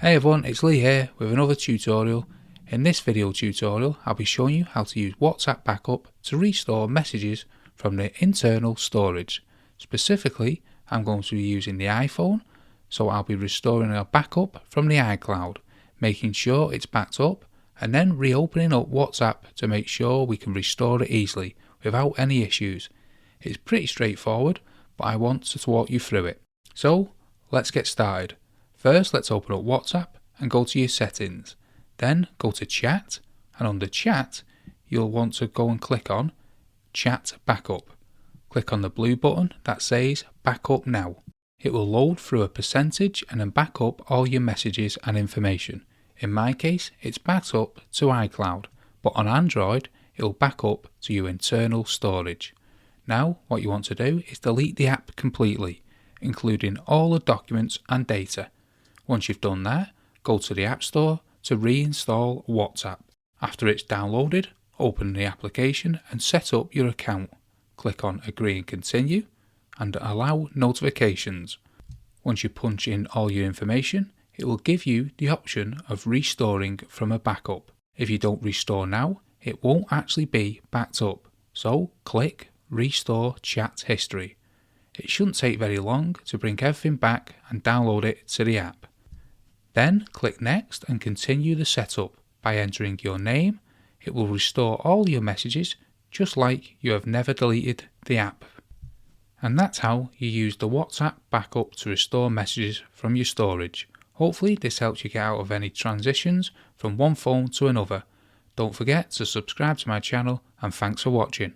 Hey everyone, it's Lee here with another tutorial. In this video tutorial, I'll be showing you how to use WhatsApp Backup to restore messages from the internal storage. Specifically, I'm going to be using the iPhone, so I'll be restoring a backup from the iCloud, making sure it's backed up, and then reopening up WhatsApp to make sure we can restore it easily without any issues. It's pretty straightforward, but I want to walk you through it. So, let's get started. First, let's open up WhatsApp and go to your settings. Then go to Chat, and under Chat, you'll want to go and click on Chat Backup. Click on the blue button that says Backup Now. It will load through a percentage and then back up all your messages and information. In my case, it's backed up to iCloud, but on Android, it will back up to your internal storage. Now, what you want to do is delete the app completely, including all the documents and data. Once you've done that, go to the App Store to reinstall WhatsApp. After it's downloaded, open the application and set up your account. Click on Agree and Continue and allow notifications. Once you punch in all your information, it will give you the option of restoring from a backup. If you don't restore now, it won't actually be backed up. So click Restore Chat History. It shouldn't take very long to bring everything back and download it to the app. Then click Next and continue the setup by entering your name. It will restore all your messages just like you have never deleted the app. And that's how you use the WhatsApp backup to restore messages from your storage. Hopefully this helps you get out of any transitions from one phone to another. Don't forget to subscribe to my channel and thanks for watching.